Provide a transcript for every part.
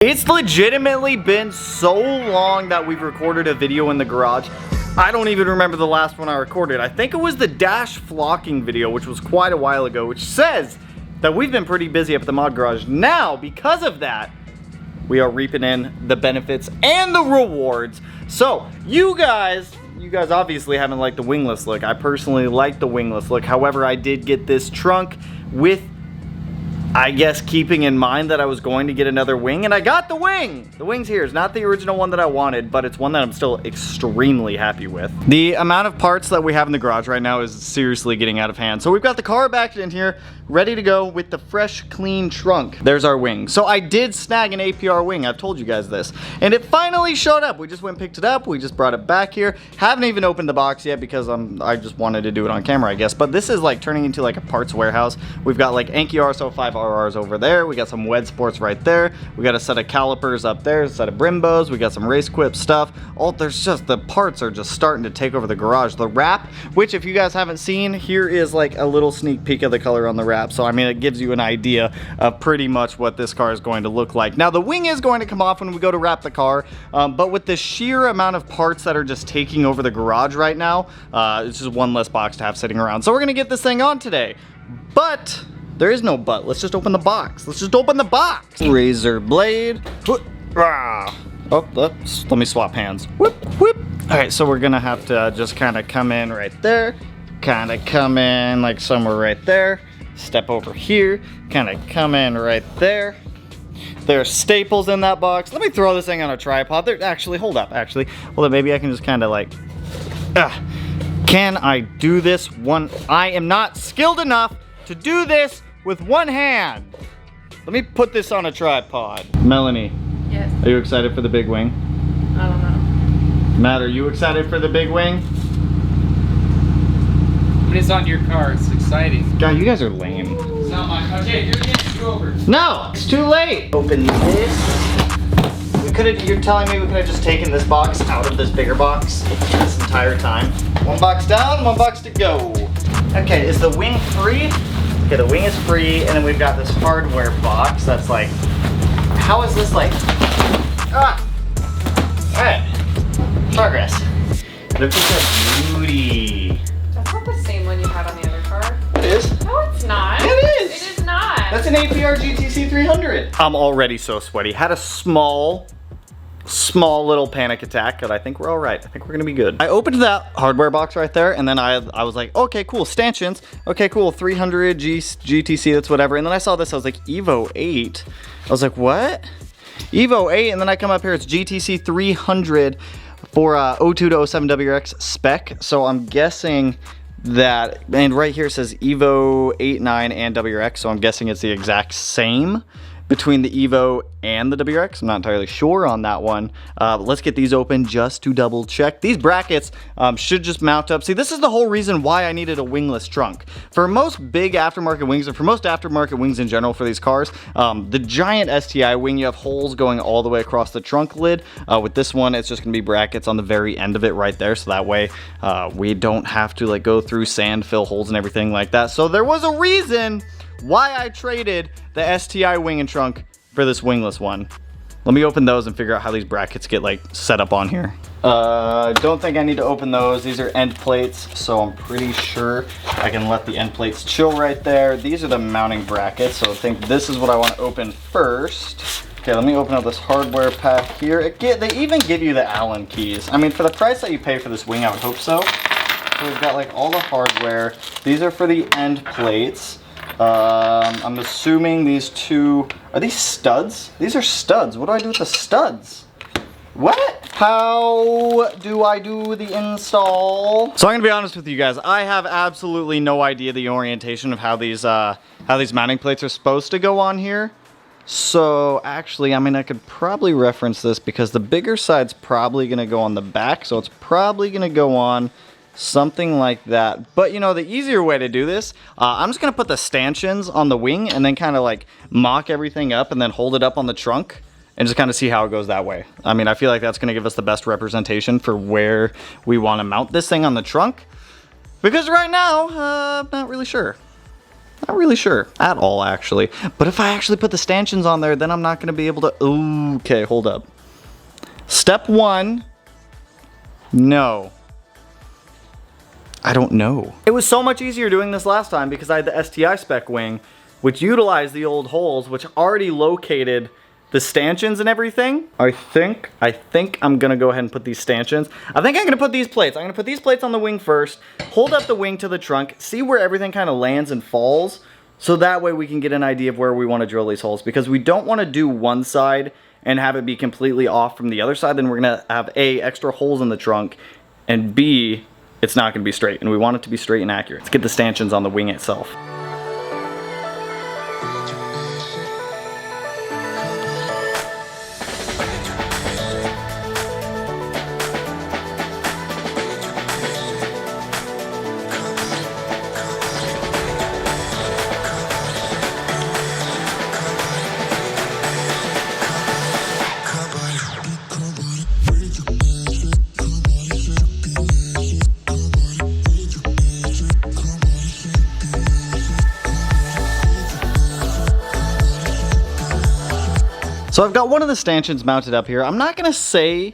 It's legitimately been so long that we've recorded a video in the garage. I don't even remember the last one I recorded. I think it was the dash flocking video, which was quite a while ago, which says that we've been pretty busy up at the mod garage. Now, because of that, we are reaping in the benefits and the rewards. So, you guys obviously haven't liked the wingless look. I personally like the wingless look. However, I did get this trunk with, I guess, keeping in mind that I was going to get another wing, and I got the wing! The wing's here. It's not the original one that I wanted, but it's one that I'm still extremely happy with. The amount of parts that we have in the garage right now is seriously getting out of hand. So we've got the car back in here, ready to go with the fresh, clean trunk. There's our wing. So I did snag an APR wing. I've told you guys this. And it finally showed up. We just went and picked it up. We just brought it back here. Haven't even opened the box yet because I just wanted to do it on camera, I guess. But this is like turning into like a parts warehouse. We've got like Anki RSO 5 RRs over there. We got some Wed Sports right there. We got a set of calipers up there, a set of Brimbos. We got some race quip stuff. Oh, there's just, the parts are just starting to take over the garage. The wrap, which if you guys haven't seen, here is like a little sneak peek of the color on the wrap. So I mean, it gives you an idea of pretty much what this car is going to look like. Now the wing is going to come off when we go to wrap the car, but with the sheer amount of parts that are just taking over the garage right now, it's just one less box to have sitting around. So we're gonna get this thing on today, but there is no but. Let's just open the box. Let's just open the box. Razor blade. Oh, let me swap hands. Whoop, whoop. All right, so we're gonna have to just kind of come in right there, kind of come in like somewhere right there, step over here, kind of come in right there. There's staples in that box. Let me throw this thing on a tripod. There, actually, hold up, Well, maybe I can just kind of like, can I do this one? I am not skilled enough to do this with one hand. Let me put this on a tripod. Melanie. Yes. Are you excited for the big wing? I don't know. Matt, are you excited for the big wing? When it's on your car, it's exciting. God, you guys are lame. It's not mine. Okay, do it again. Go over. No, it's too late. Open this. You're telling me we could have just taken this box out of this bigger box this entire time? One box down, one box to go. Okay, is the wing free? Okay, the wing is free, and then we've got this hardware box that's like, how is this like, Alright, progress. Look at that beauty. That's not the same one you had on the other car. It is. No, it's not. It is. It is not. That's an APR GTC-300. I'm already so sweaty. Had a small little panic attack, but I think we're all right. I think we're gonna be good. I opened that hardware box right there, and then I was like, okay, cool, stanchions. Okay, cool, 300 GTC, that's whatever. And then I saw this, I was like, Evo 8. I was like, what? Evo 8, and then I come up here, it's GTC-300 for 02 to 07 WRX spec. So I'm guessing that, and right here it says Evo 8, 9, and WRX, so I'm guessing it's the exact same between the Evo and the WRX. I'm not entirely sure on that one. But let's get these open just to double check. These brackets should just mount up. See, this is the whole reason why I needed a wingless trunk. For most big aftermarket wings, and for most aftermarket wings in general for these cars, the giant STI wing, you have holes going all the way across the trunk lid. With this one, it's just gonna be brackets on the very end of it right there, so that way we don't have to like go through sand, fill holes and everything like that. So there was a reason why I traded the STI wing and trunk for this wingless one. Let me open those and figure out how these brackets get like set up on here. Don't think I need to open those. These are end plates, so I'm pretty sure I can let the end plates chill right there. These are the mounting brackets, so I think this is what I want to open first. Okay, let me open up this hardware pack here. They even give you the Allen keys. I mean, for the price that you pay for this wing, I would hope so. So we've got like all the hardware. These are for the end plates. I'm assuming these two, are these studs? These are studs. What do I do with the studs? What? How do I do the install? So I'm gonna be honest with you guys. I have absolutely no idea the orientation of how these mounting plates are supposed to go on here. So actually, I mean, I could probably reference this because the bigger side's probably gonna go on the back. So it's probably gonna go on something like that. But you know, the easier way to do this, I'm just gonna put the stanchions on the wing and then kind of like mock everything up and then hold it up on the trunk and just kind of see how it goes that way. I mean, I feel like that's gonna give us the best representation for where we want to mount this thing on the trunk, because right now I'm not really sure. Not really sure at all, actually. But if I actually put the stanchions on there, then I'm not going to be able to... Okay, hold up. Step 1. No. I don't know. It was so much easier doing this last time because I had the STI spec wing, which utilized the old holes, which already located the stanchions and everything. I think I'm gonna go ahead and put these stanchions. I think I'm gonna put these plates. I'm gonna put these plates on the wing first, hold up the wing to the trunk, see where everything kind of lands and falls, so that way we can get an idea of where we want to drill these holes, because we don't want to do one side and have it be completely off from the other side. Then we're gonna have A, extra holes in the trunk, and B, it's not gonna be straight, and we want it to be straight and accurate. Let's get the stanchions on the wing itself. So I've got one of the stanchions mounted up here. I'm not gonna say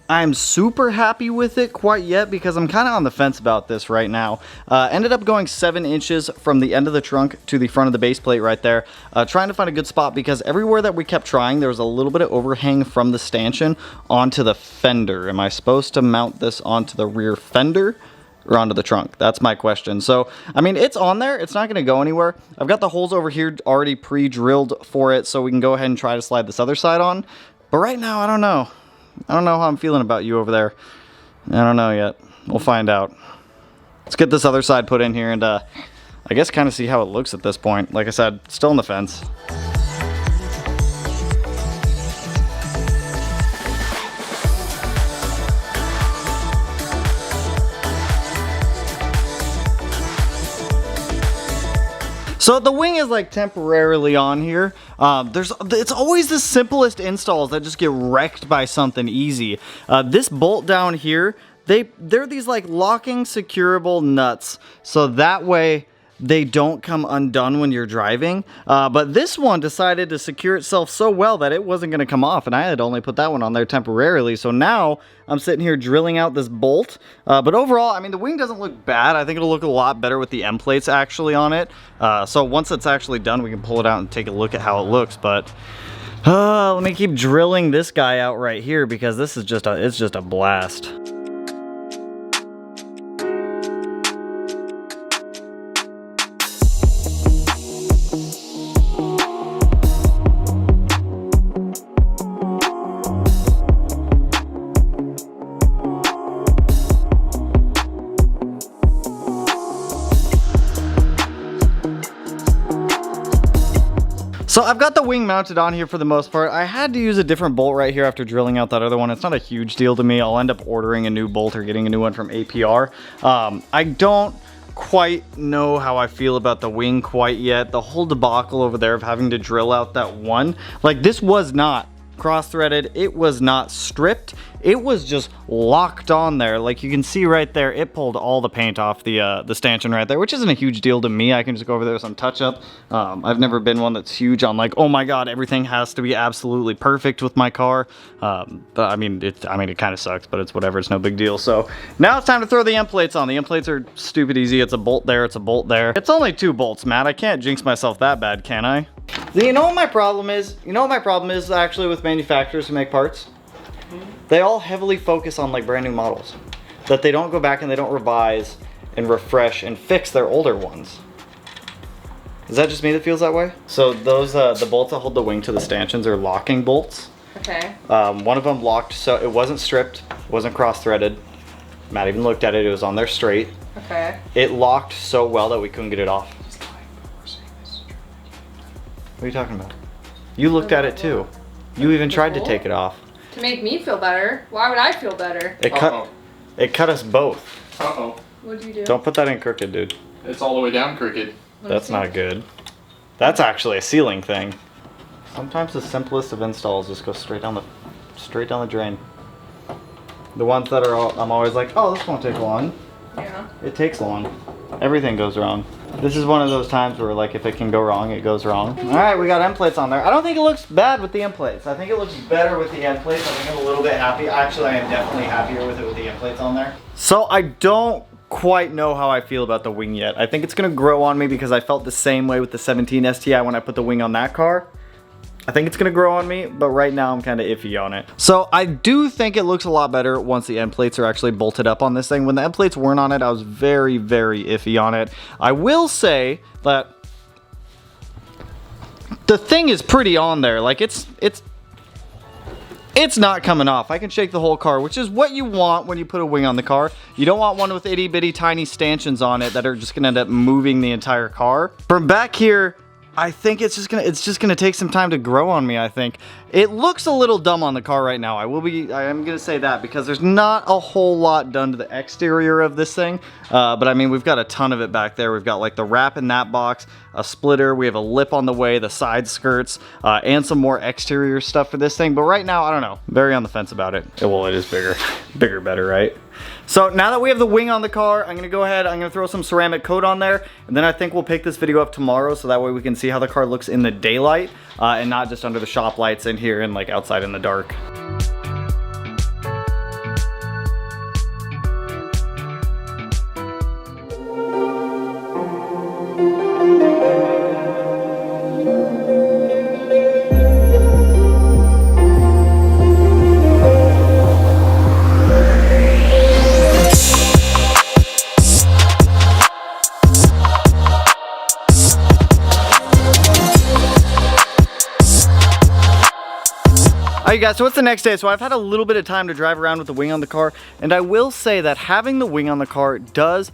I'm super happy with it quite yet because I'm kind of on the fence about this right now. Ended up going 7 inches from the end of the trunk to the front of the base plate right there. Trying to find a good spot because everywhere that we kept trying, there was a little bit of overhang from the stanchion onto the fender. Am I supposed to mount this onto the rear fender or onto the trunk? That's my question. So, I mean, it's on there. It's not going to go anywhere. I've got the holes over here already pre-drilled for it, so we can go ahead and try to slide this other side on. But right now, I don't know. I don't know how I'm feeling about you over there. I don't know yet. We'll find out. Let's get this other side put in here and, I guess kind of see how it looks at this point. Like I said, still on the fence. So the wing is like temporarily on here. It's always the simplest installs that just get wrecked by something easy. This bolt down here, they're these like locking securable nuts, so that way they don't come undone when you're driving. But this one decided to secure itself so well that it wasn't gonna come off, and I had only put that one on there temporarily. So now I'm sitting here drilling out this bolt. But overall, I mean, the wing doesn't look bad. I think it'll look a lot better with the M plates actually on it. So once it's actually done, we can pull it out and take a look at how it looks. But let me keep drilling this guy out right here because this is it's just a blast. So I've got the wing mounted on here for the most part. I had to use a different bolt right here after drilling out that other one. It's not a huge deal to me. I'll end up ordering a new bolt or getting a new one from APR. I don't quite know how I feel about the wing quite yet. The whole debacle over there of having to drill out that one. Like, this was not cross-threaded. It was not stripped. It was just locked on there. Like you can see right there, it pulled all the paint off the stanchion right there, which isn't a huge deal to me. I can just go over there with some touch-up. I've never been one that's huge on like, oh my god, everything has to be absolutely perfect with my car. But I mean, it kind of sucks, but it's whatever. It's no big deal. So now it's time to throw the end plates on. The end plates are stupid easy. It's a bolt there. It's a bolt there. It's only 2 bolts, Matt. I can't jinx myself that bad, can I? You know what my problem is? You know what my problem is actually with manufacturers who make parts? They all heavily focus on like brand new models. That they don't go back and they don't revise and refresh and fix their older ones. Is that just me that feels that way? So those, the bolts that hold the wing to the stanchions are locking bolts. Okay. One of them locked so it wasn't stripped, wasn't cross-threaded. Matt even looked at it, it was on there straight. Okay. It locked so well that we couldn't get it off. What are you talking about? You looked at it too. You even tried to take it off. To make me feel better? Why would I feel better? It cut us both. Uh-oh. What did you do? Don't put that in crooked, dude. It's all the way down crooked. That's not good. That's actually a ceiling thing. Sometimes the simplest of installs just go straight down the drain. The ones that are I'm always like, oh, this won't take long. Yeah. It takes long. Everything goes wrong. This is one of those times where like if it can go wrong, it goes wrong. All right, we got end plates on there. I don't think it looks bad with the end plates. I think it looks better with the end plates. I think I'm a little bit happy. Actually, I am definitely happier with it with the end plates on there. So I don't quite know how I feel about the wing yet. I think it's gonna grow on me because I felt the same way with the 17 STI when I put the wing on that car. I think it's gonna grow on me, but right now I'm kind of iffy on it. So I do think it looks a lot better once the end plates are actually bolted up on this thing. When the end plates weren't on it, I was very, very iffy on it. I will say that the thing is pretty on there. Like it's not coming off. I can shake the whole car, which is what you want when you put a wing on the car. You don't want one with itty bitty tiny stanchions on it that are just gonna end up moving the entire car. From back here, I think it's just gonna take some time to grow on me. I think it looks a little dumb on the car right now. I am gonna say that because there's not a whole lot done to the exterior of this thing. But I mean, we've got a ton of it back there. We've got like the wrap in that box, a splitter. We have a lip on the way, the side skirts, and some more exterior stuff for this thing. But right now, I don't know. Very on the fence about it. Well, it is bigger, bigger, better, right? So now that we have the wing on the car, I'm gonna go ahead, I'm gonna throw some ceramic coat on there, and then I think we'll pick this video up tomorrow so that way we can see how the car looks in the daylight and not just under the shop lights in here and like outside in the dark. Alright guys, so what's the next day? So I've had a little bit of time to drive around with the wing on the car, and I will say that having the wing on the car does,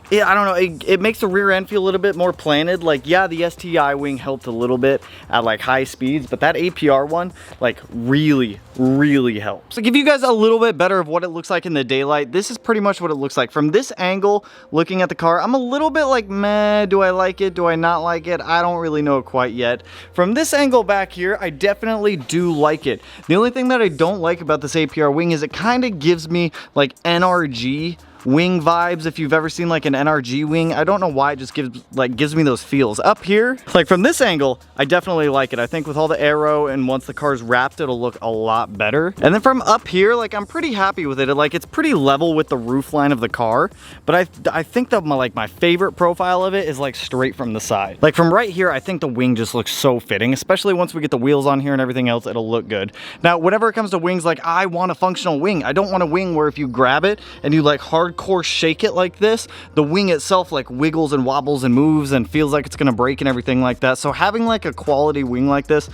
I don't know, it makes the rear end feel a little bit more planted. Like, yeah, the STI wing helped a little bit at like high speeds, but that APR one, like really, really helps. To give you guys a little bit better of what it looks like in the daylight, this is pretty much what it looks like. From this angle, looking at the car, I'm a little bit like, meh, do I like it? Do I not like it? I don't really know quite yet. From this angle back here, I definitely do like it. The only thing that I don't like about this APR wing is it kind of gives me like NRG wing vibes. If you've ever seen like an NRG wing, I don't know why it just gives me those feels. Up here, like from this angle, I definitely like it. I think with all the aero and once the car's wrapped, it'll look a lot better. And then from up here, like I'm pretty happy with it. Like it's pretty level with the roof line of the car, but I think that my favorite profile of it is like straight from the side. Like from right here, I think the wing just looks so fitting, especially once we get the wheels on here and everything else, it'll look good. Now, whenever it comes to wings, like I want a functional wing. I don't want a wing where if you grab it and you like hardcore shake it like this, the wing itself like wiggles and wobbles and moves and feels like it's gonna break and everything like that. So having like a quality wing like this,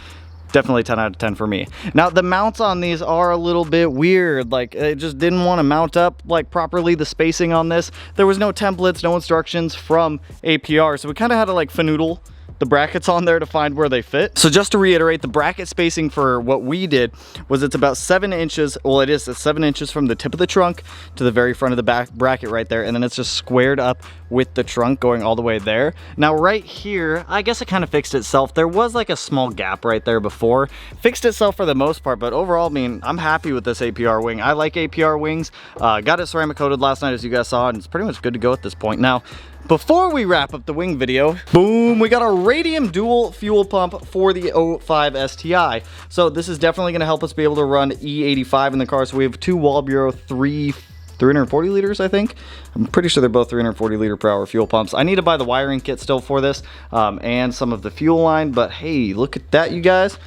definitely 10 out of 10 for me. Now the mounts on these are a little bit weird. Like it just didn't want to mount up like properly. The spacing on this, there was no templates, no instructions from APR, so we kind of had to like fanoodle the brackets on there to find where they fit. So just to reiterate, the bracket spacing for what we did was it's about 7 inches. Well, it is 7 inches from the tip of the trunk to the very front of the back bracket right there, and then it's just squared up with the trunk going all the way there. Now right here, I guess it kind of fixed itself. There was like a small gap right there before. Fixed itself for the most part, but overall, I mean, I'm happy with this APR wing. I like APR wings. Got it ceramic coated last night, as you guys saw, and it's pretty much good to go at this point. Now, before we wrap up the wing video, boom, we got a radium dual fuel pump for the 05 STI. So this is definitely gonna help us be able to run E85 in the car. So we have two Wall Bureau 340 liters, I think. I'm pretty sure they're both 340 liter per hour fuel pumps. I need to buy the wiring kit still for this and some of the fuel line, but hey, look at that, you guys.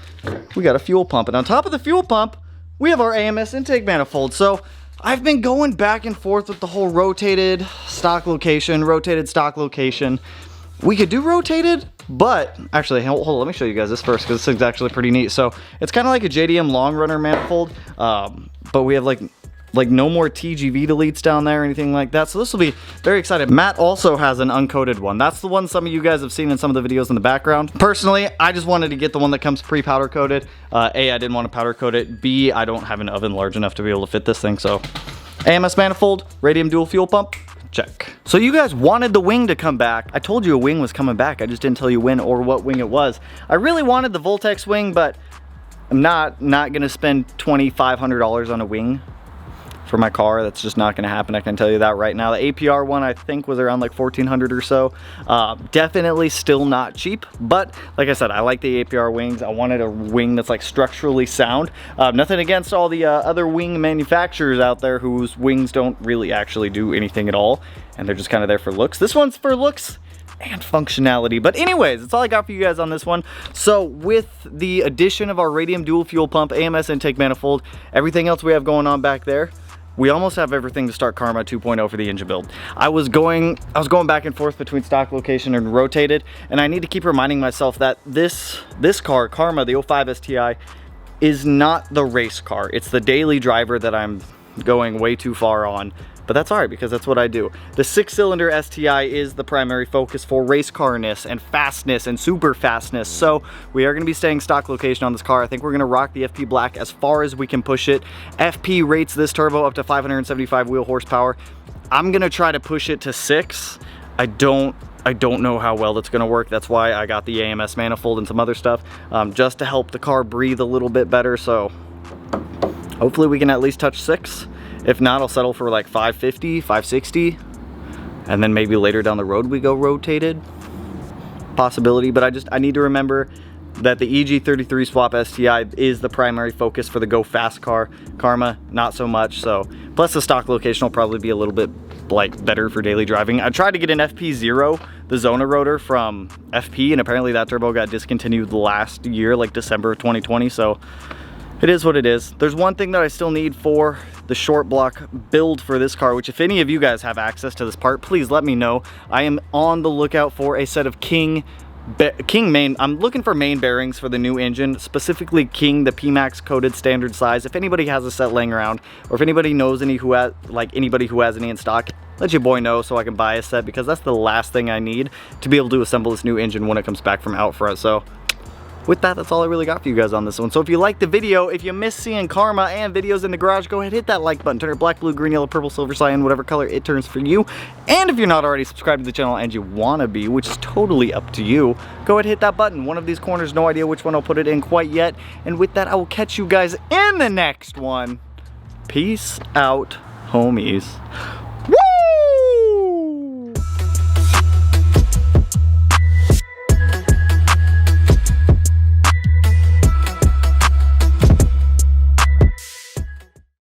We got a fuel pump, and on top of the fuel pump, we have our AMS intake manifold. So I've been going back and forth with the whole rotated stock location. We could do rotated, but actually, hold on, let me show you guys this first because this thing's actually pretty neat. So it's kind of like a JDM long runner manifold, but we have like no more TGV deletes down there or anything like that. So this will be very exciting. Matt also has an uncoated one. That's the one some of you guys have seen in some of the videos in the background. Personally, I just wanted to get the one that comes pre-powder coated. A, I didn't want to powder coat it. B, I don't have an oven large enough to be able to fit this thing. So AMS manifold, radium dual fuel pump, check. So you guys wanted the wing to come back. I told you a wing was coming back. I just didn't tell you when or what wing it was. I really wanted the Voltex wing, but I'm not gonna spend $2,500 on a wing. for my car. That's just not gonna happen, I can tell you that right now. The APR one I think was around like 1400 or so. Definitely still not cheap, but like I said, I like the APR wings. I wanted a wing that's like structurally sound. Nothing against all the other wing manufacturers out there whose wings don't really actually do anything at all, and they're just kind of there for looks. This one's for looks and functionality. But anyways, that's all I got for you guys on this one. So with the addition of our radium dual fuel pump, AMS intake manifold, everything else we have going on back there, we almost have everything to start Karma 2.0 for the engine build. I was going back and forth between stock location and rotated, and I need to keep reminding myself that this car, Karma, the 05 STI, is not the race car. It's the daily driver that I'm going way too far on. But that's all right, because that's what I do. The 6-cylinder STI is the primary focus for race carness and fastness and super fastness. So we are gonna be staying stock location on this car. I think we're gonna rock the FP Black as far as we can push it. FP rates this turbo up to 575 wheel horsepower. I'm gonna try to push it to 6. I don't know how well that's gonna work. That's why I got the AMS manifold and some other stuff, just to help the car breathe a little bit better. So hopefully we can at least touch 6. If not, I'll settle for like 550, 560, and then maybe later down the road we go rotated. Possibility, but I need to remember that the EG33 swap STI is the primary focus for the go fast car. Karma, not so much. So plus the stock location will probably be a little bit like better for daily driving. I tried to get an FP0, the Zona rotor from FP, and apparently that turbo got discontinued last year, like December of 2020. So it is what it is. There's one thing that I still need for the short block build for this car, which if any of you guys have access to this part, please let me know. I am on the lookout for a set of King main. I'm looking for main bearings for the new engine, specifically King, the PMAX coated standard size. If anybody has a set laying around, or if anybody knows anybody who has any in stock, let your boy know so I can buy a set, because that's the last thing I need to be able to assemble this new engine when it comes back from out front. So with that, that's all I really got for you guys on this one. So if you liked the video, if you miss seeing Karma and videos in the garage, go ahead, hit that like button, turn it black, blue, green, yellow, purple, silver, cyan, whatever color it turns for you. And if you're not already subscribed to the channel and you wanna be, which is totally up to you, go ahead, hit that button. One of these corners, no idea which one I'll put it in quite yet. And with that, I will catch you guys in the next one. Peace out, homies.